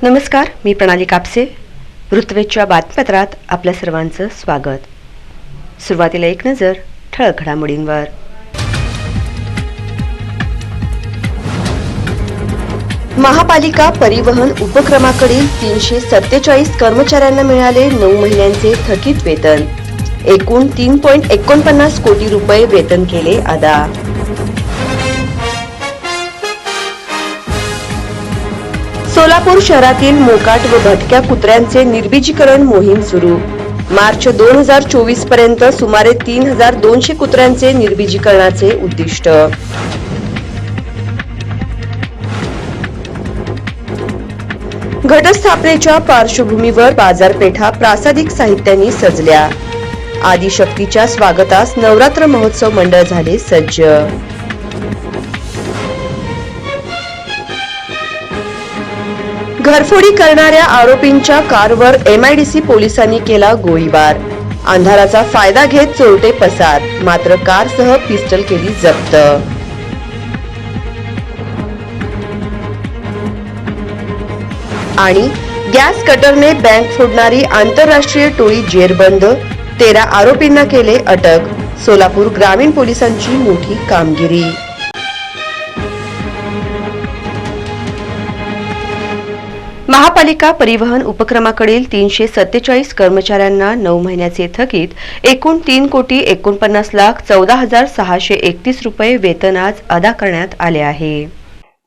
नमस्कार, मी प्रणाली कापसे. ऋतवेच्या बातमीपत्रात आपल्या सर्वांचं स्वागत. सुरुवातीला एक नजर ठळक घडामोडींवर. महापालिका परिवहन उपक्रमाकडील 347 कर्मचाऱ्यांना मिळाले 9 महिन्यांचे थकीत वेतन. एकूण 3.49 कोटी रुपये वेतन केले अदा. सोलापूर शहरातील मोकाट व भटक्या कुत्र्यांचे निर्बीजीकरण मोहीम सुरू. मार्च 2024 पर्यंत सुमारे 3200 कुत्र्यांचे निर्बीजीकरणाचे उद्दिष्ट. घटस्थापनेच्या पार्श्वभूमीवर बाजारपेठा प्रासादिक साहित्यांनी सजल्या. आदिशक्तीच्या स्वागतास नवरात्र महोत्सव मंडळ झाले सज्ज. घरफोडी करणाऱ्या आरोपींच्या कारवर MIDC पोलिसांनी केला गोळीबार. अंधाराचा फायदा घेत चोरटे पसार, मात्र कारसह पिस्टल केली जप्त. आणि गॅस कटरने बँक फोडणारी आंतरराष्ट्रीय टोळी जेरबंद. 13 आरोपींना केले अटक. सोलापूर ग्रामीण पोलिसांची मोठी कामगिरी. महापालिका परिवहन उपक्रमाकडील 347 कर्मचाऱ्यांना 9 महिन्याचे थकीत एकूण 3,49,14,631 रुपये वेतन आज अदा करण्यात आले आहे.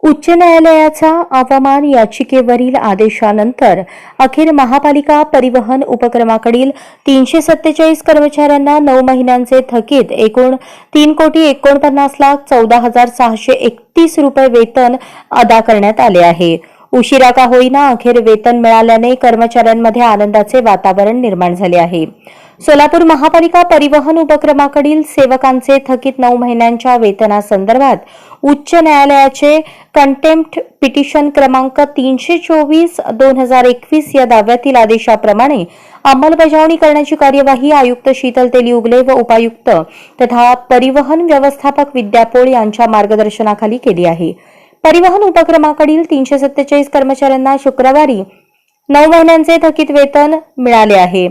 उच्च न्यायालयाचा अवमान याचिकेवरील आदेशानंतर अखेर महापालिका परिवहन उपक्रमाकडील 347 कर्मचाऱ्यांना 9 महिन्यांचे थकीत एकूण 3,49,14,631 रुपये वेतन अदा करण्यात आले आहे. उशिरा का होईना अखेर वेतन मिळाल्याने कर्मचाऱ्यांमध्ये आनंदाचे वातावरण निर्माण झाले आहे. सोलापूर महापालिका परिवहन उपक्रमाकडील सेवकांचे थकीत 9 महिन्यांच्या वेतनासंदर्भात उच्च न्यायालयाचे कंटेम्प्ट पिटिशन क्रमांक 324/2021 या दाव्यातील आदेशाप्रमाणे अंमलबजावणी करण्याची कार्यवाही आयुक्त शीतल तेली उगले व उपायुक्त तथा परिवहन व्यवस्थापक विद्या पोळ यांच्या मार्गदर्शनाखाली केली आहे. परिवहन उपक्रमाकडील 347 कर्मचाऱ्यांना शुक्रवारी 9 महिन्यांचे थकीत वेतन मिळाले आहे.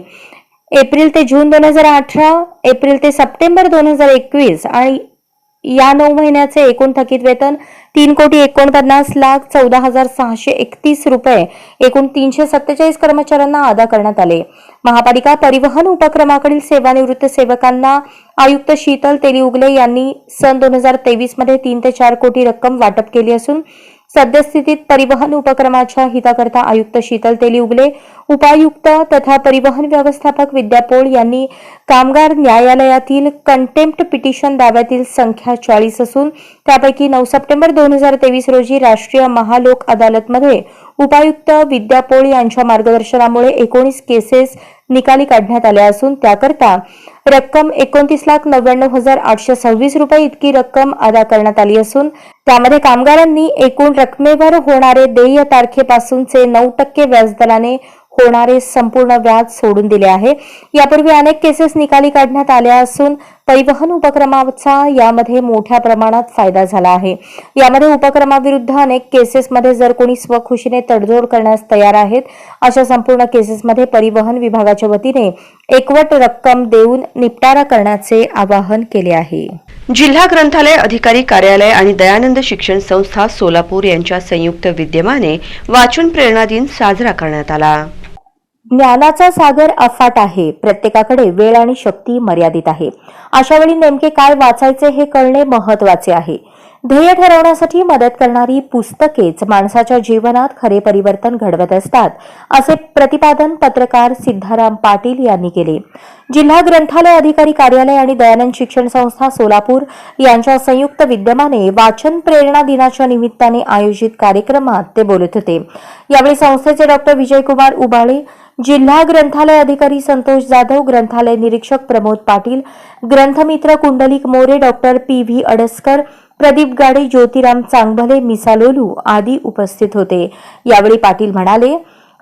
एप्रिल ते जून 2018, एप्रिल ते सप्टेंबर 2021 आणि या 9 महिन्याचे एकूण थकीत वेतन 3,49,14,631 रुपये एकूण 347 कर्मचाऱ्यांना अदा करण्यात आले. महापालिका परिवहन उपक्रमाकडील सेवानिवृत्त सेवकांना आयुक्त शीतल तेली उगले यांनी सन 2023 मध्ये 3 ते 4 कोटी रक्कम वाटप केली असून सद्यस्थितीत परिवहन उपक्रमाच्या हिताकरता आयुक्त शीतल तेली उगले, उपायुक्त तथा परिवहन व्यवस्थापक विद्या पोळ यांनी कामगार न्यायालयातील कंटेम्प्ट पिटिशन दाव्यातील संख्या 40 असून त्यापैकी 9 सप्टेंबर 2023 रोजी राष्ट्रीय महालोक अदालतमध्ये उपायुक्त विद्या पोळ यांच्या मार्गदर्शनामुळे 19 केसेस निकाली काढण्यात आल्या असून त्याकरता रक्कम 29,99,826 रुपये इतकी रक्कम अदा करण्यात आली असून त्यामध्ये कामगारांनी एकूण रकमेवर होणारे देय तारखेपासूनचे 9% व्याजदराने होणारे संपूर्ण व्याज सोडून दिले आहे. यापूर्वी अनेक केसेस निकाली काढण्यात आल्या असून परिवहन उपक्रमाचा यामध्ये मोठ्या प्रमाणात फायदा झाला आहे. यामध्ये उपक्रमाविरुद्ध अनेक केसेसमध्ये जर कोणी स्वखुशीने तडजोड करण्यास तयार आहेत अशा संपूर्ण केसेसमध्ये परिवहन विभागाच्या वतीने एकवट रक्कम देऊन निपटारा करण्याचे आवाहन केले आहे. जिल्हा ग्रंथालय अधिकारी कार्यालय आणि दयानंद शिक्षण संस्था सोलापूर यांच्या संयुक्त विद्यमाने वाचन प्रेरणा दिन साजरा करण्यात आला. ज्ञानाचा सागर अफाट आहे. प्रत्येकाकडे वेळ आणि शक्ती मर्यादित आहे. अशा वेळी नेमके काय वाचायचे हे कळणे महत्वाचे आहे. ध्येय ठरवण्यासाठी मदत करणारी पुस्तकेच माणसाच्या जीवनात खरे परिवर्तन घडवत असतात, असे प्रतिपादन पत्रकार सिद्धाराम पाटील यांनी केले. जिल्हा ग्रंथालय अधिकारी कार्यालय आणि दयानंद शिक्षण संस्था सोलापूर यांच्या संयुक्त विद्यमाने वाचन प्रेरणा दिनाच्या निमित्ताने आयोजित कार्यक्रमात ते बोलत होते. यावेळी संस्थेचे डॉ. विजयकुमार उबाळे, जिल्हा ग्रंथालय अधिकारी संतोष जाधव, ग्रंथालय निरीक्षक प्रमोद पाटील, ग्रंथमित्र कुंडलिक मोरे, डॉ. PV अडसकर, प्रदीप गाडे, ज्योतिराम चांगभले, मिसालोलू आदी उपस्थित होते. यावेळी पाटील म्हणाले,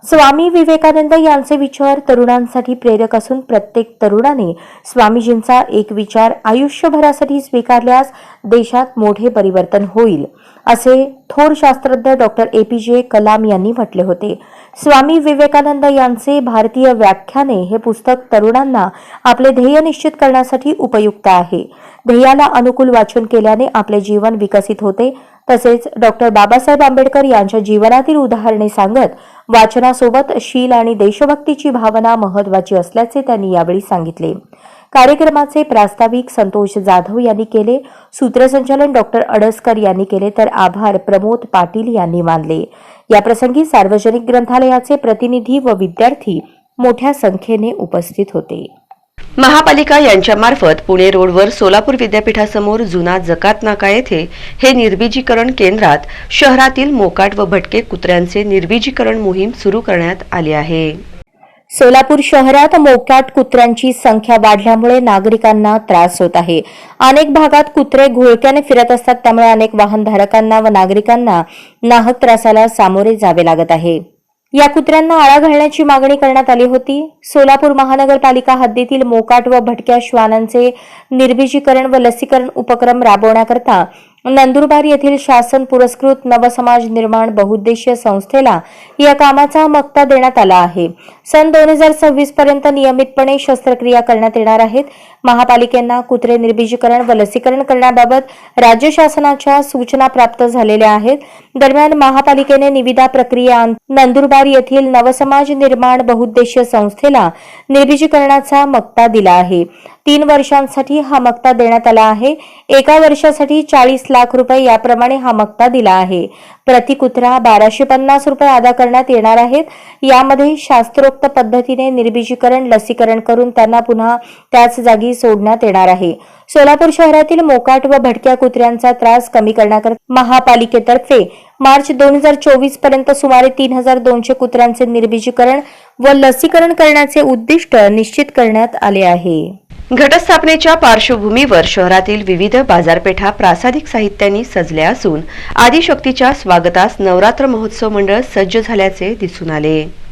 स्वामी विवेकानंद यांचे विचार तरुणांसाठी प्रेरक असून प्रत्येक तरुणाने स्वामीजींचा एक विचार आयुष्यभरासाठी स्वीकारल्यास देशात मोठे परिवर्तन होईल, असे थोर शास्त्रज्ञ डॉक्टर APJ कलाम यांनी म्हटले होते. स्वामी विवेकानंद यांचे भारतीय व्याख्याने हे पुस्तक तरुणांना आपले ध्येय निश्चित करण्यासाठी उपयुक्त आहे. ध्येयाला अनुकूल वाचन केल्याने आपले जीवन विकसित होते. तसेच डॉक्टर बाबासाहेब आंबेडकर यांच्या जीवनातील उदाहरणे सांगत वाचनासोबत शील आणि देशभक्तीची भावना महत्वाची असल्याचे त्यांनी यावेळी सांगितले. कार्यक्रमाचे प्रास्ताविक संतोष जाधव यांनी केले. सूत्रसंचालन डॉक्टर अडसकर यांनी केले तर आभार प्रमोद पाटील यांनी मानले. याप्रसंगी सार्वजनिक ग्रंथालयाचे प्रतिनिधी व विद्यार्थी मोठ्या संख्येने उपस्थित होते. महापालिका यांच्यामार्फत पुणे रोडवर सोलापूर विद्यापीठासमोर जुना जकात नाका येथे हे निर्बीजीकरण केंद्रात शहरातील मोकाट व भटके कुत्र्यांचे निर्बीजीकरण मोहीम सुरू करण्यात आली आहे. सोलापूर शहरात मोकाट कुत्र्यांची संख्या वाढल्यामुळे नागरिकांना त्रास होत आहे. अनेक भागात कुत्रे घोळक्याने फिरत असतात, त्यामुळे अनेक वाहनधारकांना व नागरिकांना नाहक त्रासाला सामोरे जावे लागत आहे. या कुत्र्यांना आळा घालण्याची मागणी करण्यात आली होती. सोलापूर महानगरपालिका हद्दीतील मोकाट व भटक्या श्वानांचे निर्बीजीकरण व लसीकरण उपक्रम राबवण्याकरता नंदुरबार येथील शासन पुरस्कृत नवसमाज निर्माण बहुउद्देशीय संस्थेला या कामाचा मक्ता देण्यात आला आहे. सन 2026 पर्यंत नियमितपणे शस्त्रक्रिया करण्यात येणार आहेत. महापालिकेंना कुत्रे निर्बीजीकरण व लसीकरण करण्याबाबत राज्य शासनाच्या सूचना प्राप्त झालेल्या आहेत. दरम्यान महापालिकेने निविदा प्रक्रिया नंदुरबार येथील नवसमाज निर्माण बहुउद्देशीय संस्थेला निर्बीजीकरणाचा मक्ता दिला आहे. 3 वर्षांसाठी हा मक्ता देण्यात आला आहे. एका वर्षासाठी 40 लाख रुपये याप्रमाणे हा मक्ता दिला आहे. प्रति कुत्रा 1250 रुपये अदा करण्यात येणार आहेत. यामध्ये शास्त्रोक्त पद्धतीने निर्बीजीकरण लसीकरण करून त्यांना पुन्हा त्याच जागी सोडण्यात येणार आहे. सोलापूर शहरातील मोकाट व भटक्या कुत्र्यांचा त्रास कमी करण्याकरता महापालिकेतर्फे मार्च 2024 पर्यंत सुमारे 3200 कुत्र्यांचे निर्बीजीकरण व लसीकरण करण्याचे उद्दिष्ट निश्चित करण्यात आले आहे. घटस्थापनेच्या पार्श्वभूमीवर शहरातील विविध बाजारपेठा प्रासादिक साहित्यांनी सजल्या असून आदिशक्तीच्या स्वागतास नवरात्र महोत्सव मंडळ सज्ज झाल्याचे दिसून आले.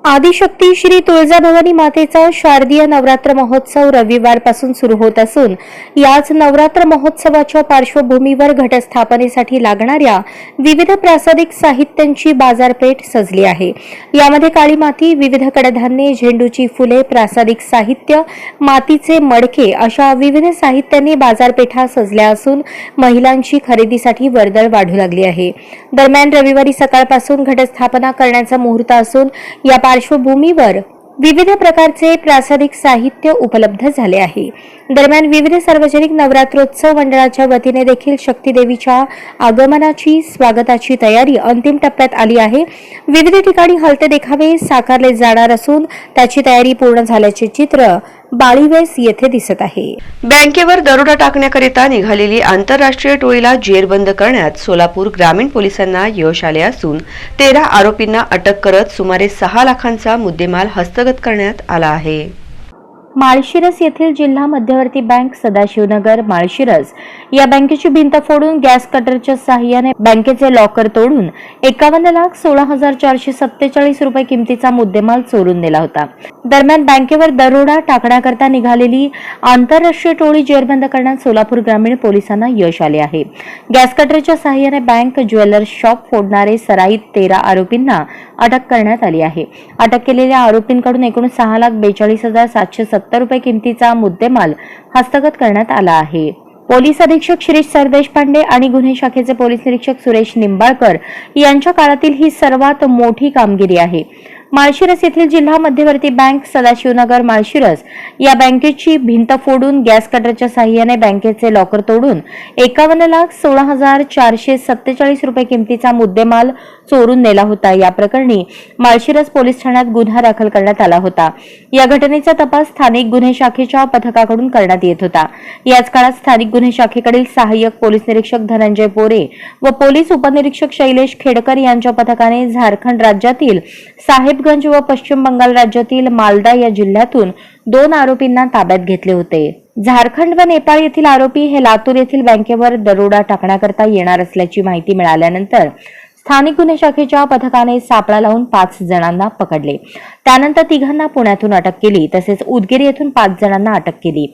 आदिशक्ती श्री तुळजाभवानी मातेचा शारदीय नवरात्र महोत्सव रविवारपासून सुरू होत असून याच नवरात्र महोत्सवाच्या पार्श्वभूमीवर घटस्थापनेसाठी लागणाऱ्या विविध प्रासादिक साहित्यांची बाजारपेठ सजली आहे. यामध्ये काळी माती, विविध कडधान्ये, झेंडूची फुले, प्रासादिक साहित्य, मातीचे मडके अशा विविध साहित्यांनी बाजारपेठा सजल्या असून महिलांची खरेदीसाठी वर्दळ वाढू लागली आहे. दरम्यान रविवारी सकाळपासून घटस्थापना करण्याचा मुहूर्त असून या पार्श्वभूमीवर विविध प्रकारचे प्रासादिक साहित्य उपलब्ध झाले आहे. दरम्यान विविध सार्वजनिक नवरात्रोत्सव मंडळाच्या वतीने देखील शक्तीदेवीच्या आगमनाची स्वागताची तयारी अंतिम टप्प्यात आली आहे. विविध ठिकाणी हलते देखावे साकारले जाणार असून त्याची तयारी पूर्ण झाल्याचे चित्र बाळीवेस येथे दिसत आहे. बँकेवर दरोडा टाकण्याकरिता निघालेली आंतरराष्ट्रीय टोळीला जेरबंद करण्यात सोलापूर ग्रामीण पोलिसांना यश आले असून 13 आरोपींना अटक करत सुमारे 6 लाखांचा मुद्देमाल हस्तगत करण्यात आला आहे. माळशिरस येथील जिल्हा मध्यवर्ती बँक सदाशिवनगर माळशिरस या बँकेची भिंत फोडून गॅस कटरच्या साहाय्याने बँकेचे लॉकर तोडून 51,16,447 रुपये किमतीचा मुद्देमाल चोरून नेला होता. दरम्यान बँकेवर दरोडा टाकण्याकरता निघालेली आंतरराष्ट्रीय टोळी जेरबंद करण्यात सोलापूर ग्रामीण पोलिसांना यश आले आहे. गॅस कटरच्या साहाय्याने बँक, ज्वेलर्स शॉप फोडणारे सराईत 13 आरोपींना अटक करण्यात आली आहे. अटक केलेल्या आरोपींकडून एकूण 6,42,770 रुपये किमतीचा मुद्देमाल हस्तगत करण्यात आला आहे. पोलीस अधीक्षक शिरीष सरदेशपांडे आणि गुन्हे शाखेचे पोलीस निरीक्षक सुरेश निंबाळकर यांच्या काळातील ही सर्वात मोठी कामगिरी आहे. माळशिरस येथील जिल्हा मध्यवर्ती बँक सदाशिवनगर माळशिरस या बँकेची भिंत फोडून गॅस कटरच्या साहाय्याने बँकेचे लॉकर तोडून 51,16,447 रुपये किमतीचा मुद्देमाल चोरून नेला होता. या प्रकरणी माळशिरस पोलीस ठाण्यात गुन्हा दाखल करण्यात आला होता. या घटनेचा तपास स्थानिक गुन्हे शाखेच्या पथकाकडून करण्यात येत होता. याच काळात स्थानिक गुन्हे शाखेकडील सहाय्यक पोलीस निरीक्षक धनंजय पोरे व पोलीस उपनिरीक्षक शैलेश खेडकर यांच्या पथकाने झारखंड राज्यातील साहेबगंज व पश्चिम बंगाल राज्यातील मालदा या जिल्ह्यातून 2 आरोपींना ताब्यात घेतले होते. झारखंड व नेपाळ येथील आरोपी हे लातूर येथील बँकेवर दरोडा टाकण्याकरता येणार असल्याची माहिती मिळाल्यानंतर स्थानिक गुन्हे शाखेच्या पथकाने सापळा लावून 5 जणांना पकडले. त्यानंतर 3 पुण्यातून अटक केली तसेच उदगीर येथून 5 जणांना अटक केली.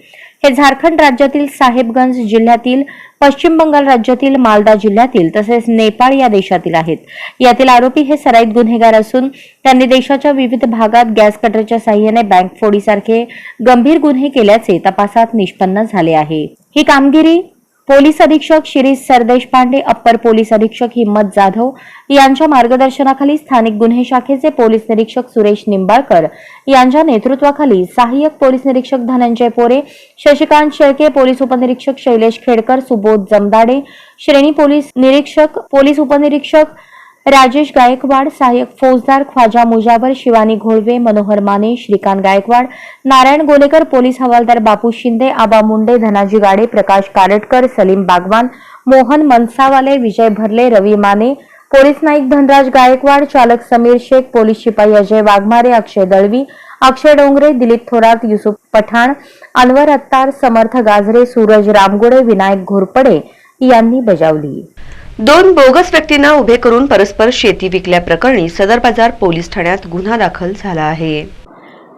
हे झारखंड राज्यातील साहेबगंज जिल्ह्यातील, पश्चिम बंगाल राज्यातील मालदा जिल्ह्यातील तसेच नेपाळ या देशातील आहेत. यातील आरोपी हे सराईत गुन्हेगार असून त्यांनी देशाच्या विविध भागात गॅस कटरच्या साहाय्याने बँक फोडीसारखे गंभीर गुन्हे केल्याचे तपासात निष्पन्न झाले आहे. ही कामगिरी पोलीस अधीक्षक शिरीष सरदेश पांडे, अप्पर पोलीस अधीक्षक हिम्मत जाधव यांच्या मार्गदर्शनाखाली स्थानिक गुन्हे शाखेचे पोलीस निरीक्षक सुरेश निंबाळकर यांच्या नेतृत्वाखाली सहाय्यक पोलीस निरीक्षक धनंजय पोरे, शशिकांत शेळके, पोलीस उपनिरीक्षक शैलेश खेडकर, सुबोध जमदाडे, श्रेणी पोलीस निरीक्षक, पोलीस उपनिरीक्षक राजेश गायकवाड, सहाय्यक फौजदार ख्वाजा मुजावर, शिवानी घोळवे, मनोहर माने, श्रीकांत गायकवाड, नारायण गोलेकर, पोलीस हवालदार बापू शिंदे, आबा मुंडे, धनाजी गाडे, प्रकाश कारटकर, सलीम बागवान, मोहन मनसावाले, विजय भरले, रवी माने, पोलीस नाईक धनराज गायकवाड, चालक समीर शेख, पोलीस शिपाई अजय वाघमारे, अक्षय दळवी, अक्षय डोंगरे, दिलीप थोरात, युसुफ पठाण, अनवर अत्तार, समर्थ गाजरे, सूरज रामगुडे, विनायक घोरपडे यांनी बजावली. 2 बोगस व्यक्तींना उभे करून परस्पर शेती विकल्याप्रकरणी सदर बाजार पोलीस ठाण्यात गुन्हा दाखल झाला आहे.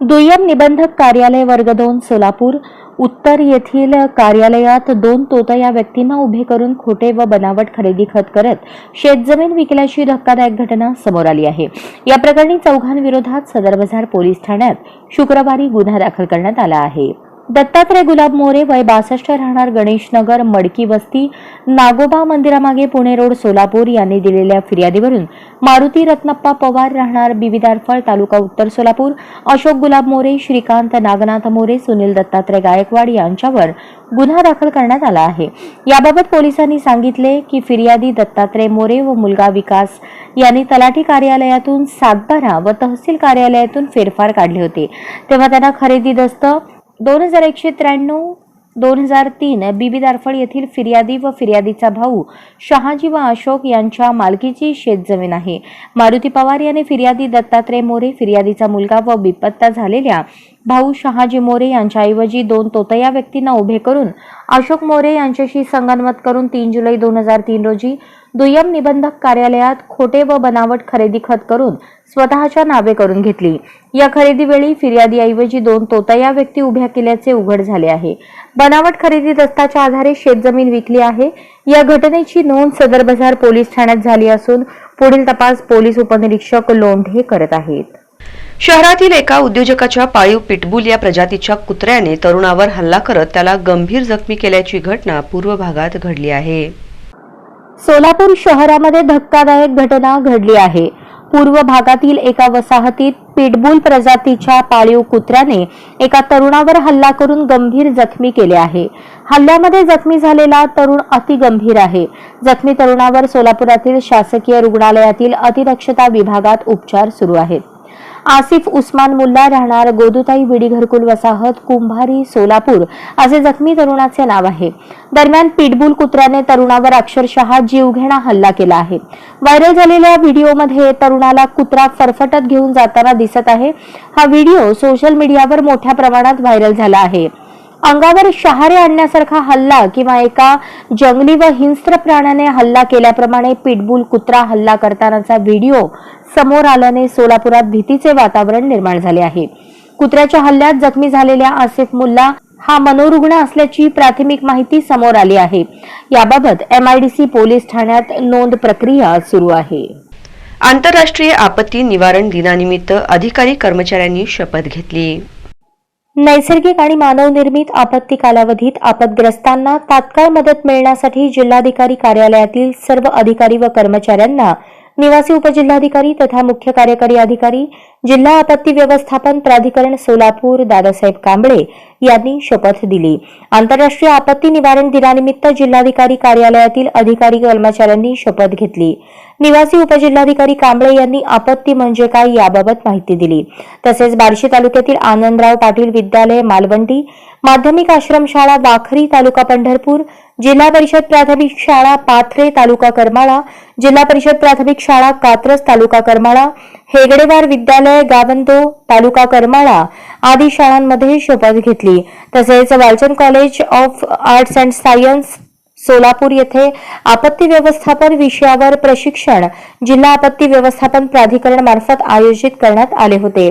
दुय्यम निबंधक कार्यालय वर्ग 2 सोलापूर उत्तर येथील कार्यालयात 2 तोतया व्यक्तींना उभे करून खोटे व बनावट खरेदी खत करत शेतजमीन विकल्याची धक्कादायक घटना समोर आली आहे. या प्रकरणी चौघांविरोधात सदर बाजार पोलीस ठाण्यात शुक्रवारी गुन्हा दाखल करण्यात आला आहे. दत्तात्रय गुलाब मोरे, वय 62, राहणार गणेशनगर, मडकी वस्ती, नागोबा मंदिरामागे, पुणे रोड, सोलापूर यांनी दिलेल्या फिर्यादीवरून मारुती रत्नप्पा पवार, राहणार बिबिदारफळ, तालुका उत्तर सोलापूर, अशोक गुलाब मोरे, श्रीकांत नागनाथ मोरे, सुनील दत्तात्रय गायकवाड यांच्यावर गुन्हा दाखल करण्यात आला आहे. याबाबत पोलिसांनी सांगितले की फिर्यादी दत्तात्रय मोरे व मुलगा विकास यांनी तलाठी कार्यालयातून सातबारा व तहसील कार्यालयातून फेरफार काढले होते. तेव्हा त्यांना खरेदी दस्त 2193 2003 बिबिदारफळ येथील फिर्यादी व फिर्यादीचा भाऊ शहाजी व अशोक यांच्या मालकीची शेतजमीन आहे. मारुती पवार यांनी फिर्यादी दत्तात्रय मोरे, फिर्यादीचा मुलगा व बेपत्ता झालेल्या भाऊ शहाजी मोरे यांच्याऐवजी 2 तोतया व्यक्तींना उभे करून अशोक मोरे यांच्याशी संगनमत करून 3 जुलै 2003 रोजी दुय्यम निबंधक कार्यालयात खोटे व बनावट खरेदी खत करून स्वतःच्या नावे करून घेतली. या खरेदीवेळी फिर्यादीऐवजी 2 तोतया व्यक्ती उभ्या केल्याचे उघड झाले आहे. बनावट खरेदी दस्ताच्या आधारे शेतजमीन विकली आहे. या घटनेची नोंद सदर बाजार पोलीस ठाण्यात झाली असून पुढील तपास पोलीस उपनिरीक्षक लोंढे करत आहेत. शहरातील एका उद्योजकाच्या पाळीव पिटबुल या प्रजातीच्या कुत्र्याने तरुणावर हल्ला करत त्याला गंभीर जखमी केल्याची घटना पूर्व भागात घडली आहे. सोलापूर शहरामध्ये धक्कादायक घटना घडली आहे. पूर्व भागातील एका वसाहतीत पिटबुल प्रजातीच्या पाळीव कुत्र्याने एका तरुणावर हल्ला करून गंभीर जखमी केले आहे. हल्ल्यामध्ये जखमी झालेला तरुण अतिगंभीर आहे. जखमी तरुणावर सोलापुरातील शासकीय रुग्णालयातील अतिदक्षता विभागात उपचार सुरू आहेत. आसिफ उस्मान मुल्ला, राहणार गोदुताई विडी घरकुल वसाहत, कुंभारी, सोलापूर असे जखमी तरुणाचे नाव आहे. दरम्यान पिटबुल कुत्र्याने तरुणावर अक्षरशः जीवघेणा हल्ला केला आहे. व्हायरल झालेल्या व्हिडिओमध्ये तरुणाला कुत्रा फरफटत घेऊन जाताना दिसत आहे. हा व्हिडिओ सोशल मीडियावर मोठ्या प्रमाणात व्हायरल झाला आहे. अंगावर शहारे आणण्यासारखा हल्ला किंवा एका जंगली व हिंस्त्र प्राण्याने हल्ला केल्याप्रमाणे पिटबुल कुत्रा हल्ला करतानाचा व्हिडिओ समोर आल्याने सोलापुरात भीतीचे वातावरण निर्माण झाले आहे. कुत्र्याच्या हल्ल्यात जखमी झालेल्या आसिफ मुल्ला हा मनोरुग्ण असल्याची प्राथमिक माहिती समोर आली आहे. याबाबत MIDC पोलीस ठाण्यात नोंद प्रक्रिया सुरू आहे. आंतरराष्ट्रीय आपत्ती निवारण दिनानिमित्त अधिकारी कर्मचाऱ्यांनी शपथ घेतली. नैसर्गिक आणि मानवनिर्मित आपत्ती कालावधीत आपदग्रस्तांना तात्काळ मदत मिळण्यासाठी जिल्हाधिकारी कार्यालयातील सर्व अधिकारी व कर्मचाऱ्यांना निवासी उपजिल्हाधिकारी तथा मुख्य कार्यकारी अधिकारी, जिल्हा आपत्ती व्यवस्थापन प्राधिकरण सोलापूर दादासाहेब कांबळे यांनी शपथ दिली. आंतरराष्ट्रीय आपत्ती निवारण दिनानिमित्त जिल्हाधिकारी कार्यालयातील अधिकारी कर्मचाऱ्यांनी शपथ घेतली. निवासी उपजिल्हाधिकारी कांबळे यांनी आपत्ती म्हणजे काय याबाबत माहिती दिली. तसेच बार्शी तालुक्यातील आनंदराव पाटील विद्यालय मालवंडी, माध्यमिक आश्रमशाळा वाखरी तालुका पंढरपूर, जिल्हा परिषद प्राथमिक शाळा पाथरे तालुका करमाळा, जिल्हा परिषद प्राथमिक शाळा कात्रज तालुका करमाळा, हेगडेवार विद्यालय गावंदो तालुका करमाळा आदी शाळांमध्ये शपथ घेतली. तसेच Walchand college of arts and science Solapur येथे आपत्ती व्यवस्थापन विषयावर प्रशिक्षण जिल्हा आपत्ती व्यवस्थापन प्राधिकरण मार्फत आयोजित करण्यात आले होते.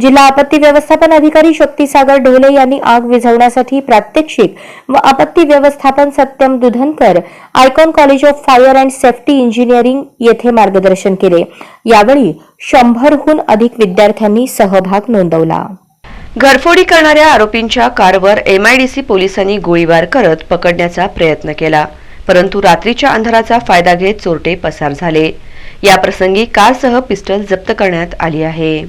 जिल्हा आपत्ती व्यवस्थापन अधिकारी शक्तीसागर ढोले यांनी आग विझवण्यासाठी प्रात्यक्षिक व आपत्ती व्यवस्थापन Satyam Dudhankar Icon college of fire and safety engineering येथे मार्गदर्शन केले. यावेळी 100हून अधिक विद्यार्थ्यांनी सहभाग नोंदवला. घरफोडी करणाऱ्या आरोपींच्या कारवर एमआयडीसी पोलिसांनी गोळीबार करत पकडण्याचा प्रयत्न केला, परंतु रात्रीच्या अंधाराचा फायदा घेत चोरटे पसार झाले. याप्रसंगी कारसह पिस्टल जप्त करण्यात आली आहे.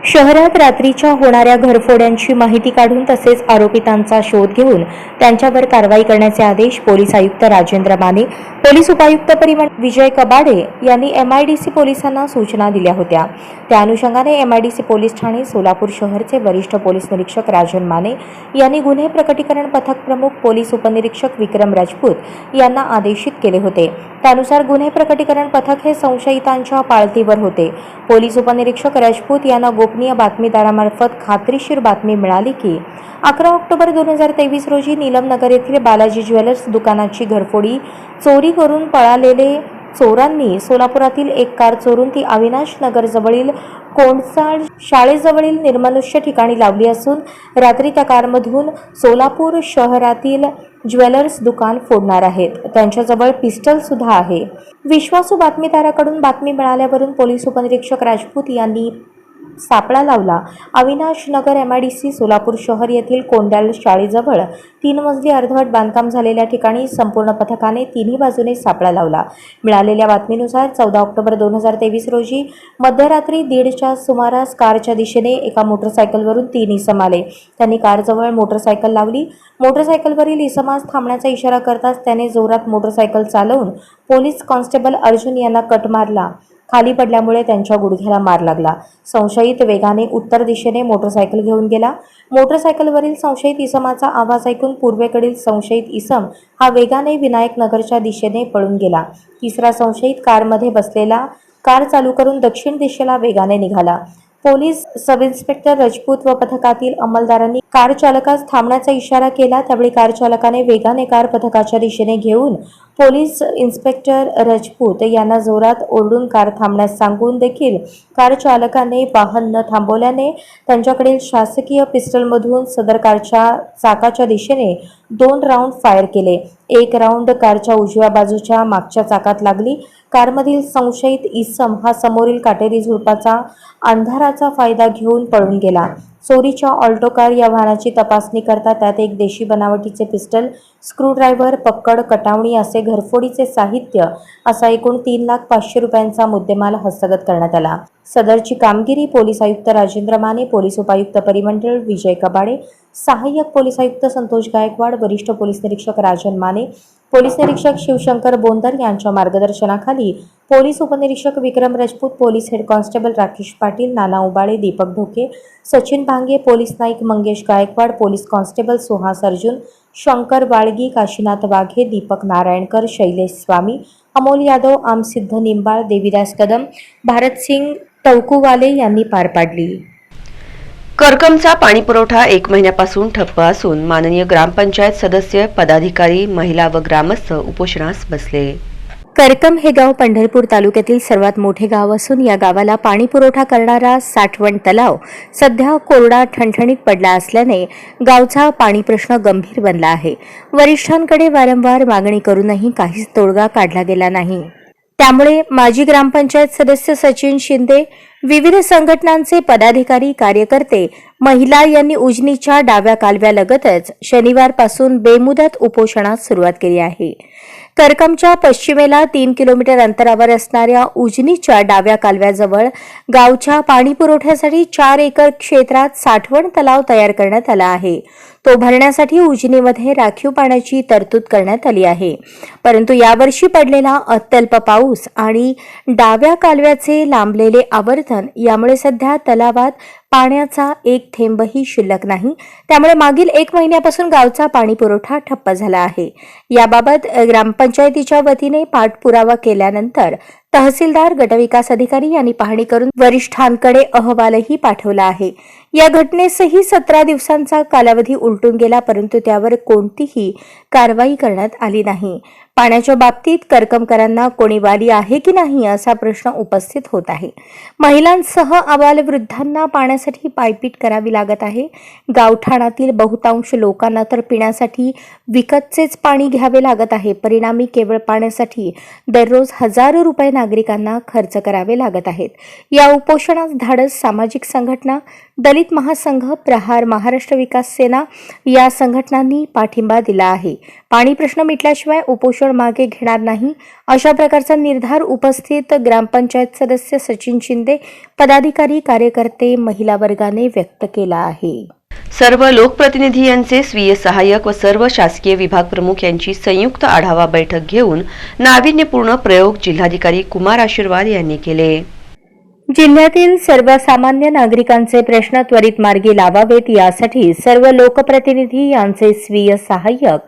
शहरात रात्रीच्या होणाऱ्या घरफोड्यांची माहिती काढून तसेच आरोपितांचा शोध घेऊन त्यांच्यावर कारवाई करण्याचे आदेश पोलीस आयुक्त राजेंद्र माने, पोलीस उपायुक्त परिमंडळ विजय कबाडे यांनी एमआयडीसी पोलिसांना सूचना दिल्या होत्या. त्या अनुषंगाने एमआयडीसी पोलीस ठाणे सोलापूर शहरचे वरिष्ठ पोलीस निरीक्षक राजन माने यांनी गुन्हे प्रकटीकरण पथक प्रमुख पोलीस उपनिरीक्षक विक्रम राजपूत यांना आदेशित केले होते. त्यानुसार गुन्हे प्रकटीकरण पथक हे संशयितांच्या पाळतीवर होते. पोलीस उपनिरीक्षक राजपूत यांना गोपनीय बातमीदारामार्फत खात्रीशीर बातमी मिळाली की 11 ऑक्टोबर 2023 रोजी नीलमनगर येथील बालाजी ज्वेलर्स दुकानाची घरफोडी चोरी करून पळालेले चोरांनी सोलापुरातील एक कार चोरून ती अविनाश नगर जवळील कोंडसाळ शाळेजवळील निर्मनुष्य ठिकाणी लावली असून रात्री त्या कारमधून सोलापूर शहरातील ज्वेलर्स दुकान फोडणार आहेत. त्यांच्याजवळ पिस्टल सुद्धा आहे. विश्वासू बातमीदाराकडून बातमी मिळाल्यावरून पोलीस उपनिरीक्षक राजपूत यांनी सापळा लावला. अविनाश नगर एमआयडीसी सोलापूर शहर येथील कोंडाळ शाळेजवळ 3 मजली अर्धवट बांधकाम झालेल्या ठिकाणी संपूर्ण पथकाने तिन्ही बाजूने सापळा लावला. मिळालेल्या बातमीनुसार 14 ऑक्टोबर 2023 रोजी मध्यरात्री 1:30च्या सुमारास कारच्या दिशेने एका मोटरसायकलवरून 3 इसम आले. त्यांनी कारजवळ मोटरसायकल लावली. मोटरसायकलवरील इसमास थांबण्याचा इशारा करताच त्याने जोरात मोटरसायकल चालवून पोलीस कॉन्स्टेबल अर्जुन यांना कट मारला. खाली पडल्यामुळे त्यांच्या गुडघ्याला मार लागला. संशयित वेगाने उत्तर दिशेने मोटरसायकल घेऊन गेला. मोटरसायकलवरील संशयित इसमाचा आवाज ऐकून पूर्वेकडील संशयित इसम हा वेगाने विनायक नगरच्या दिशेने पळून गेला. तिसरा संशयित कारमध्ये बसलेला कार चालू करून दक्षिण दिशेला वेगाने निघाला. पोलीस सब इन्स्पेक्टर राजपूत व पथकातील अंमलदारांनी कार चालकास थांबण्याचा इशारा केला. त्यावेळी कार चालकाने वेगाने कार पथकाच्या दिशेने घेऊन पोलीस इन्स्पेक्टर राजपूत यांना जोरात ओरडून कार थांबण्यास सांगून देखील कार चालकाने वाहन न थांबवल्याने त्यांच्याकडील शासकीय पिस्टलमधून सदर कारच्या चाकाच्या दिशेने 2 राऊंड फायर केले. एक राऊंड कारच्या उजव्या बाजूच्या मागच्या चाकात लागली. कारमधील संशयित इसम हा समोरील काटेरी झुडपाचा अंधाराचा फायदा घेऊन पळून गेला. चोरीच्या ऑल्टो कार या वाहनाची तपासणी करता त्यात एक देशी बनावटीचे पिस्टल, स्क्रूड्रायव्हर, पक्कड, कटावणी असे घरफोडीचे साहित्य असा एकूण 3,05,000 रुपयांचा मुद्देमाल हस्तगत करण्यात आला. सदरची कामगिरी पोलीस आयुक्त राजेंद्र माने, पोलीस उपायुक्त परिमंडळ विजय कबाडे, सहाय्यक पोलीस आयुक्त संतोष गायकवाड, वरिष्ठ पोलीस निरीक्षक राजन माने, पोलीस निरीक्षक शिवशंकर बोंदर यांच्या मार्गदर्शनाखाली पोलीस उपनिरीक्षक Vikram Rajput, police head constable Rakesh Patil, Nana Ubale, Deepak Dhoke, Sachin Bhange, police Naik Mangesh Gaikwad, police constable Suhas Arjun, Shankar Balgi, Kashinath Waghe, Deepak Narayankar, Shailesh Swami, Amol Yadav, Amsiddha Nimbal, Devidas Kadam, Bharatsing Tavkuwale यांनी पार पाडली. करकमचा पाणीपुरवठा 1 महिन्यापासून ठप्प असून माननीय ग्रामपंचायत सदस्य, पदाधिकारी, महिला व ग्रामस्थ उपोषणास बसले. करकम हे गाव पंढरपूर तालुक्यातील सर्वात मोठे गाव असून या गावाला पाणी पुरवठा करणारा साठवण तलाव सध्या कोरडा ठणठणीत पडला असल्याने गावचा पाणी प्रश्न गंभीर बनला आहे. वरिष्ठांकडे वारंवार मागणी करूनही काहीच तोडगा काढला गेला नाही. त्यामुळे माजी ग्रामपंचायत सदस्य सचिन शिंदे, विविध संघटनांचे पदाधिकारी, कार्यकर्ते, महिला यांनी उजनीच्या डाव्या कालव्यालगतच शनिवारपासून बेमुदत उपोषणास सुरुवात केली आहे. करकमच्या पश्चिमेला 3 किलोमीटर अंतरावर असणाऱ्या उजनीच्या डाव्या कालव्याजवळ गावच्या पाणी पुरवठ्यासाठी 4 एकर क्षेत्रात साठवण तलाव तयार करण्यात आला आहे. तो भरण्यासाठी उजनीमध्ये राखीव पाण्याची तरतूद करण्यात आली आहे. परंतु यावर्षी पडलेला अत्यल्प पाऊस आणि डाव्या कालव्याचे लांबलेले आवर्तन यामुळे सध्या तलावात पाण्याचा एक थेंबही शिल्लक नाही. त्यामुळे मागील 1 महिन्यापासून गावचा पाणी पुरवठा ठप्प झाला आहे. याबाबत ग्रामपंचायतीच्या वतीने पाठपुरावा केल्यानंतर तहसीलदार, गटविकास अधिकारी यांनी पाहणी करून वरिष्ठांकडे अहवालही पाठवला आहे. या घटनेसही 17 दिवसांचा कालावधी उलटून गेला, परंतु त्यावर कोणतीही कारवाई करण्यात आली नाही. पाण्याच्या बाबतीत करकमकरांना कोणी वाली आहे की नाही असा प्रश्न उपस्थित होत आहे. महिलांसह अबालवृद्धांना पाण्यासाठी पायपीट करावी लागत आहे. गावठाणातील बहुतांश लोकांना तर पिण्यासाठी विकतचेच पाणी घ्यावे लागत आहे. परिणामी केवळ पाण्यासाठी दररोज हजारो रुपये नागरिकांना खर्च करावे लागत आहेत. या उपोषणास धाडस सामाजिक संघटना, दलित महासंघ, प्रहार, महाराष्ट्र विकास सेना या संघटनांनी पाठिंबा दिला आहे. पाणी प्रश्न मिटल्याशिवाय उपोषण मागे घेणार नाही अशा प्रकारचा निर्धार उपस्थित ग्रामपंचायत सदस्य सचिन शिंदे, पदाधिकारी, कार्यकर्ते, महिला वर्गाने व्यक्त केला आहे. सर्व लोकप्रतिनिधी यांचे स्वीय सहाय्यक व सर्व शासकीय विभाग प्रमुख यांची संयुक्त आढावा बैठक घेऊन नाविन्यपूर्ण प्रयोग जिल्हाधिकारी कुमार आशीर्वाद यांनी केले. जिल्ह्यातील सर्वसामान्य नागरिकांचे प्रश्न त्वरित मार्गी लावावेत यासाठी सर्व लोकप्रतिनिधी यांचे स्वीय सहाय्यक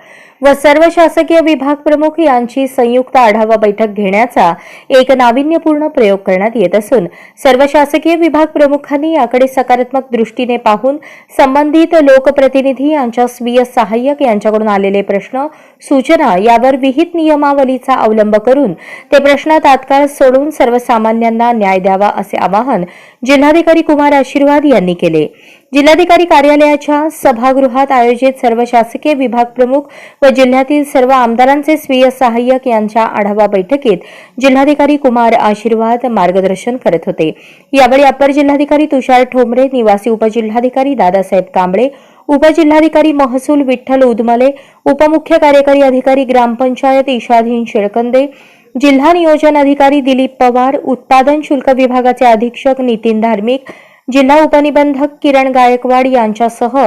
व सर्व शासकीय विभाग प्रमुख यांची संयुक्त आढावा बैठक घेण्याचा एक नाविन्यपूर्ण प्रयोग करण्यात येत असून सर्व शासकीय विभाग प्रमुखांनी याकडे सकारात्मक दृष्टीने पाहून संबंधित लोकप्रतिनिधी यांच्या स्वीय सहाय्यक यांच्याकडून आलेले प्रश्न, सूचना यावर विहित नियमावलीचा अवलंब करून ते प्रश्न तात्काळ सोडवून सर्वसामान्यांना न्याय द्यावा असे आवाहन जिल्हाधिकारी कुमार आशीर्वाद यांनी केले. जिल्हाधिकारी कार्यालयाच्या सभागृहात आयोजित सर्व शासकीय विभाग प्रमुख व जिल्ह्यातील सर्व आमदारांचे स्वीय सहाय्यक यांच्या आढावा बैठकीत जिल्हाधिकारी कुमार आशीर्वाद मार्गदर्शन करत होते. यावेळी अपर जिल्हाधिकारी तुषार ठोंबरे, निवासी उपजिल्हाधिकारी दादासाहेब कांबळे, उपजिल्हाधिकारी महसूल विठ्ठल उदमले, उपमुख्य कार्यकारी अधिकारी ग्रामपंचायत ईशाधीन शेळकंदे, जिल्हा नियोजन अधिकारी दिलीप पवार, उत्पादन शुल्क विभागाचे अधीक्षक नितीन धार्मिक, जिल्हा उपनिबंधक किरण गायकवाड यांच्यासह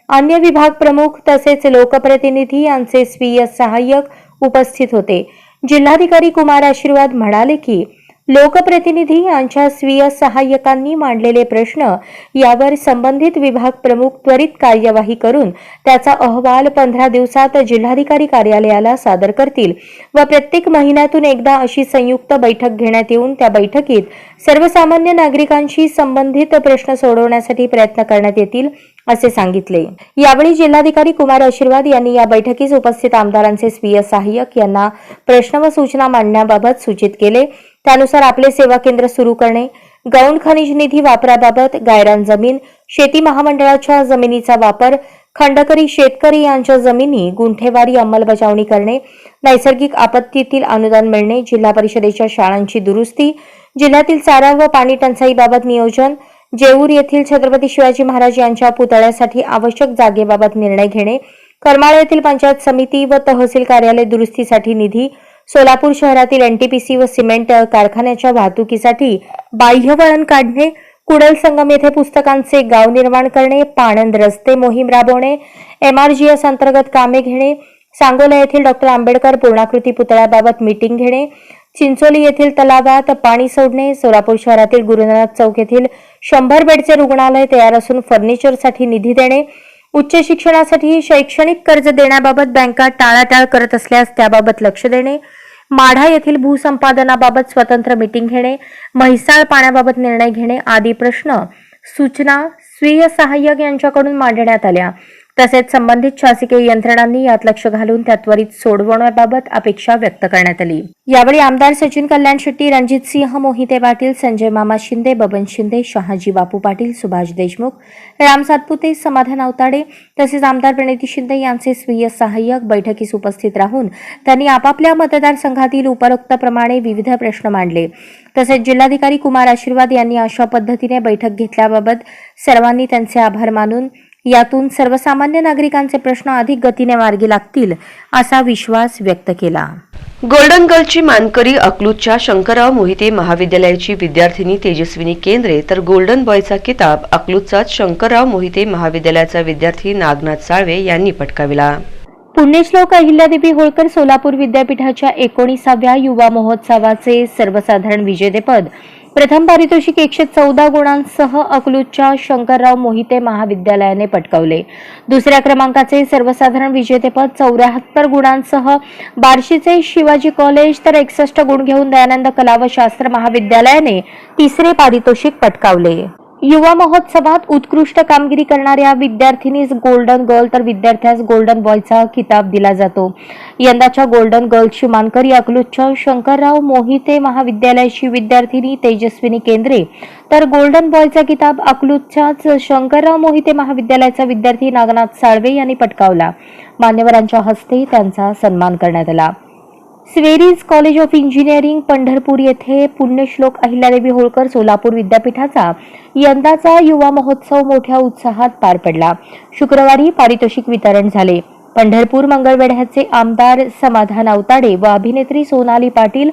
अन्य विभाग प्रमुख तसेच लोकप्रतिनिधी यांचे स्वीय सहाय्यक उपस्थित होते. जिल्हाधिकारी कुमार आशीर्वाद म्हणाले की लोकप्रतिनिधी यांच्या स्वीय सहाय्यकांनी मांडलेले प्रश्न यावर संबंधित विभाग प्रमुख त्वरित कार्यवाही करून त्याचा अहवाल 15 दिवसात जिल्हाधिकारी कार्यालयाला सादर करतील व प्रत्येक महिन्यातून एकदा अशी संयुक्त बैठक घेण्यात येऊन त्या बैठकीत सर्वसामान्य नागरिकांशी संबंधित प्रश्न सोडवण्यासाठी प्रयत्न करण्यात येतील असे सांगितले. यावेळी जिल्हाधिकारी कुमार आशीर्वाद यांनी या बैठकीस उपस्थित आमदारांचे स्वीय सहाय्यक यांना प्रश्न व सूचना मांडण्याबाबत सूचित केले. त्यानुसार आपले सेवा केंद्र सुरू करणे, गौण खनिज निधी वापराबाबत, गायरान जमीन, शेती महामंडळाच्या जमिनीचा वापर, खंडकरी शेतकरी यांच्या जमिनी गुंठेवारी अंमलबजावणी करणे, नैसर्गिक आपत्तीतील अनुदान मिळणे, जिल्हा परिषदेच्या शाळांची दुरुस्ती, जिल्ह्यातील चारा व पाणी टंचाईबाबत नियोजन, जेऊर येथील छत्रपती शिवाजी महाराज यांच्या पुतळ्यासाठी आवश्यक जागेबाबत निर्णय घेणे, करमाळा येथील पंचायत समिती व तहसील कार्यालय दुरुस्तीसाठी निधी, सोलापूर शहरातील एनटीपीसी व सिमेंट कारखान्याच्या वाहतुकीसाठी बाह्यवळण काढणे, कुडल संगम येथे पुस्तकांचे गाव निर्माण करणे, पाणंद रस्ते मोहीम राबवणे, एमआरजीएस अंतर्गत कामे घेणे, सांगोला येथील डॉक्टर आंबेडकर पूर्णाकृती पुतळ्याबाबत मीटिंग घेणे, चिंचोली येथील तलावात पाणी सोडणे, सोलापूर शहरातील गुरुनानक चौक येथील 100 बेडचे रुग्णालय तयार असून फर्निचरसाठी निधी देणे, उच्च शिक्षणासाठी शैक्षणिक कर्ज देण्याबाबत बँका टाळाटाळ करत असल्यास त्याबाबत लक्ष देणे, माढा येथील भूसंपादनाबाबत स्वतंत्र मीटिंग घेणे, म्हैसाळ पाण्याबाबत निर्णय घेणे आदी प्रश्न, सूचना स्वीय सहाय्यक यांच्याकडून मांडण्यात आल्या. तसेच संबंधित शासकीय यंत्रणांनी यात लक्ष घालून त्या त्वरित सोडवण्याबाबत अपेक्षा व्यक्त करण्यात आली. यावेळी आमदार सचिन कल्याण शेट्टी, रणजित सिंह मोहिते पाटील, संजय मामा शिंदे, बबन शिंदे, शहाजी बापू पाटील, सुभाष देशमुख, राम सातपुते, समाधान अवताडे तसेच आमदार प्रणिती शिंदे यांचे स्वीय सहाय्यक बैठकीस उपस्थित राहून त्यांनी आपापल्या मतदारसंघातील उपरोक्तप्रमाणे विविध प्रश्न मांडले. तसेच जिल्हाधिकारी कुमार आशीर्वाद यांनी अशा पद्धतीने बैठक घेतल्याबाबत सर्वांनी त्यांचे आभार मानून यातून सर्वसामान्य नागरिकांचे प्रश्न अधिक गतीने मार्गी लागतील असा विश्वास व्यक्त केला. गोल्डन गर्लची मानकरी अकलूजच्या शंकरराव मोहिते महाविद्यालयाची विद्यार्थिनी तेजस्विनी केंद्रे तर गोल्डन बॉयचा किताब अकलूजचाच शंकरराव मोहिते महाविद्यालयाचा विद्यार्थी नागनाथ साळवे यांनी पटकाविला. पुण्यश्लोक अहिल्यादेवी होळकर सोलापूर विद्यापीठाच्या 19व्या युवा महोत्सवाचे सर्वसाधारण विजेतेपद प्रथम पारितोषिक 114 गुणांसह अकलूजच्या शंकरराव मोहिते महाविद्यालयाने पटकावले. दुसऱ्या क्रमांकाचे सर्वसाधारण विजेतेपद 74 गुणांसह बार्शीचे शिवाजी कॉलेज तर 61 गुण घेऊन दयानंद कला व शास्त्र महाविद्यालयाने तिसरे पारितोषिक पटकावले. युवा महोत्सवात उत्कृष्ट कामगिरी करणाऱ्या विद्यार्थिनीस गोल्डन गर्ल तर विद्यार्थ्यास गोल्डन बॉयचा खिताब दिला जातो. यंदाच्या गोल्डन गर्लची मानकरी अकलूजच्या शंकरराव मोहिते महाविद्यालयाची विद्यार्थिनी तेजस्विनी केंद्रे तर गोल्डन बॉयचा किताब अकलूजच्याच शंकरराव मोहिते महाविद्यालयाचा विद्यार्थी नागनाथ साळवे यांनी पटकावला. मान्यवरांच्या हस्ते त्यांचा सन्मान करण्यात आला. SVERI's college of engineering Pandharpur येथे पुण्यश्लोक अहिल्यादेवी होळकर सोलापूर विद्यापीठाचा यंदाचा युवा महोत्सव मोठ्या उत्साहात पार पडला. शुक्रवारी पारितोषिक वितरण झाले. पंढरपूर मंगळवेढ्याचे आमदार समाधान आवताडे व अभिनेत्री सोनाली पाटील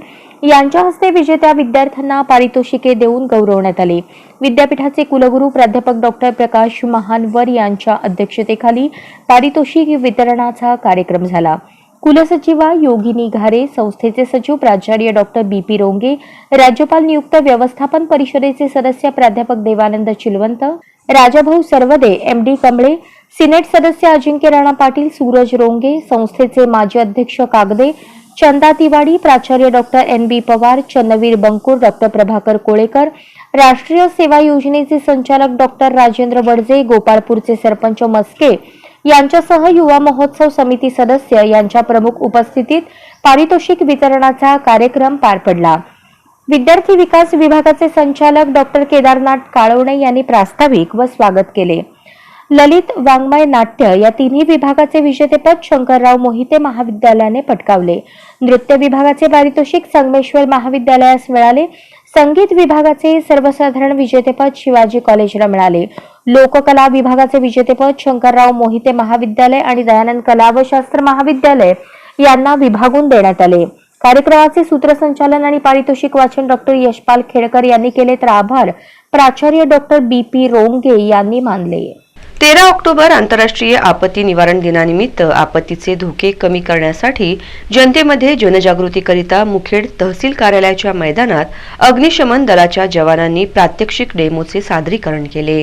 यांच्या हस्ते विजेत्या विद्यार्थ्यांना पारितोषिके देऊन गौरवण्यात आले. विद्यापीठाचे कुलगुरू प्राध्यापक डॉक्टर प्रकाश महानवर यांच्या अध्यक्षतेखाली पारितोषिक वितरणाचा कार्यक्रम झाला. कुलसचिवा योगिनी घारे, संस्थेचे सचिव प्राचार्य डॉक्टर BP रोंगे, राज्यपाल नियुक्त व्यवस्थापन परिषदेचे सदस्य प्राध्यापक देवानंद चिलवंत, राजाभाऊ सरवदे, MD कमळे, सिनेट सदस्य अजिंक्य राणा पाटील, सूरज रोंगे, संस्थेचे माजी अध्यक्ष कागदे, चंदा तिवाडी, प्राचार्य doctor NB Pawar, Channavir Bankur, doctor Prabhakar Kolekar, राष्ट्रीय सेवा योजनेचे संचालक डॉक्टर राजेंद्र बडजे, गोपाळपूरचे सरपंच मस्के यांच्यासह युवा महोत्सव समिती सदस्य यांच्या प्रमुख उपस्थितीत पारितोषिक वितरणाचा कार्यक्रम पार पडला. विद्यार्थी विकास विभागाचे संचालक डॉक्टर केदारनाथ काळवणे यांनी प्रास्ताविक व स्वागत केले. ललित वाङ्मय नाट्य या तिन्ही विभागाचे विजेतेपद शंकरराव मोहिते महाविद्यालयाने पटकावले. नृत्य विभागाचे पारितोषिक संगमेश्वर महाविद्यालयास मिळाले. संगीत विभागाचे सर्वसाधारण विजेतेपद शिवाजी कॉलेजला मिळाले. लोककला विभागाचे विजेतेपद शंकरराव मोहिते महाविद्यालय आणि दयानंद कला व शास्त्र महाविद्यालय यांना विभागून देण्यात आले. कार्यक्रमाचे सूत्रसंचालन आणि पारितोषिक वाचन डॉक्टर यशपाल खेडकर यांनी केले तर आभार प्राचार्य डॉक्टर BP रोंगे यांनी मानले. 13 ऑक्टोबर आंतरराष्ट्रीय आपत्ती निवारण दिनानिमित्त आपत्तीचे धोके कमी करण्यासाठी जनतेमध्ये जनजागृतीकरिता मुखेड तहसील कार्यालयाच्या मैदानात अग्निशमन दलाच्या जवानांनी प्रात्यक्षिक डेमोचे सादरीकरण केले.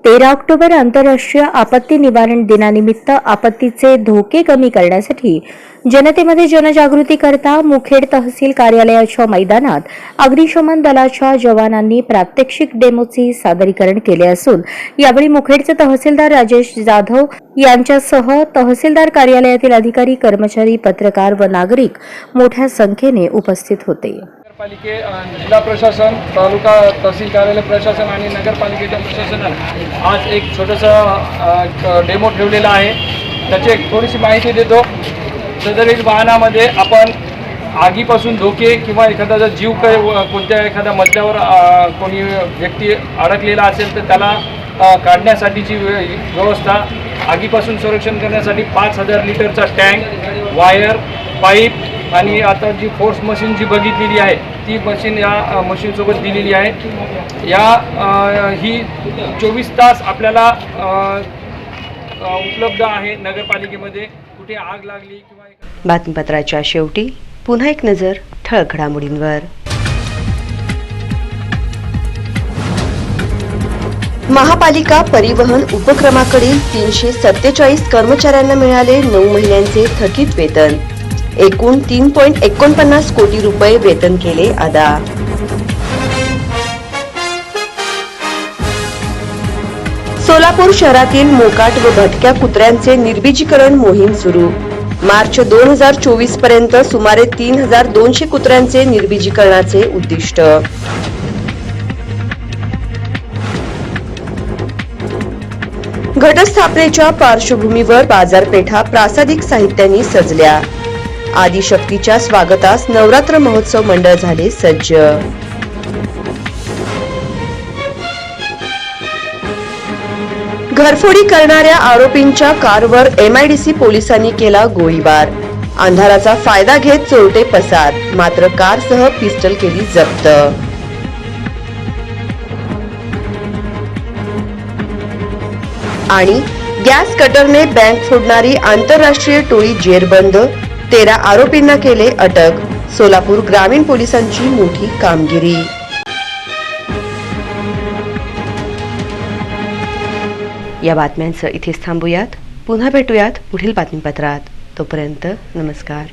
13 ऑक्टोबर आंतरराष्ट्रीय आपत्ती निवारण दिनानिमित्त आपत्तीचे धोके कमी करण्यासाठी जनतेमध्ये जनजागृती करता मुखेड तहसील कार्यालयाच्या मैदानात अग्निशमन दलाच्या जवानांनी प्रात्यक्षिक डेमोचे सादरीकरण केले असून यावेळी मुखेडचे तहसीलदार राजेश जाधव यांच्यासह तहसीलदार कार्यालयातील अधिकारी, कर्मचारी, पत्रकार व नागरिक मोठ्या संख्येने उपस्थित होते. नगरपालिके जिल्हा प्रशासन, तालुका तहसील कार्यालय प्रशासन आणि नगरपालिकेच्या प्रशासनाने आज एक छोटंसं डेमो ठेवलेला आहे. त्याची एक थोडीशी माहिती देतो. सदरील वाहनामध्ये आपण आगीपासून धोके किंवा एखादा जीव कोणत्या एखाद्या मजल्यावर कोणी व्यक्ती अडकलेला असेल तर त्याला काढण्यासाठीची व्यवस्था, आगीपासून संरक्षण करण्यासाठी 5000 लिटरचा टँक, वायर, पाईप आणि आता जी फोर्स मशीन जी बघितलेली आहे ती मशीन या मशीनसोबत दिलेली आहे. ही 24 तास आपल्याला उपलब्ध आहे नगरपालिकेमध्ये. कुठे आग लागली किंवा बातमीपत्राच्या शेवटी पुन्हा एक नजर ठळक घडामोडींवर. महापालिका परिवहन उपक्रमाकडील 347 कर्मचाऱ्यांना मिळाले 9 महिन्यांचे थकीत वेतन. एकूण 3.49 कोटी रुपये वेतन केले अदा. सोलापूर शहरातील मोकाट व भटक्या कुत्र्यांचे निर्बीजीकरण मोहीम सुरू. मार्च 2024 पर्यंत सुमारे 3200 कुत्र्यांचे निर्बीजीकरणाचे उद्दिष्ट. घटस्थापनेच्या पार्श्वभूमीवर बाजारपेठा प्रासादिक साहित्यांनी सजल्या. आदिशक्तीच्या स्वागतास नवरात्र महोत्सव मंडळ झाले सज्ज. घरफोडी करणाऱ्या आरोपींच्या कारवर MIDC पोलिसांनी केला गोळीबार. अंधाराचा फायदा घेत चोरटे पसार, मात्र कारसह पिस्टल केली जप्त. आणि गॅस कटरने बँक फोडणारी आंतरराष्ट्रीय टोळी जेरबंद. 13 आरोपींना केले अटक. सोलापूर ग्रामीण पोलिसांची मोठी कामगिरी. या बातम्यांचं इथेच थांबूयात. पुन्हा भेटूयात पुढील बातमीपत्रात. तोपर्यंत नमस्कार.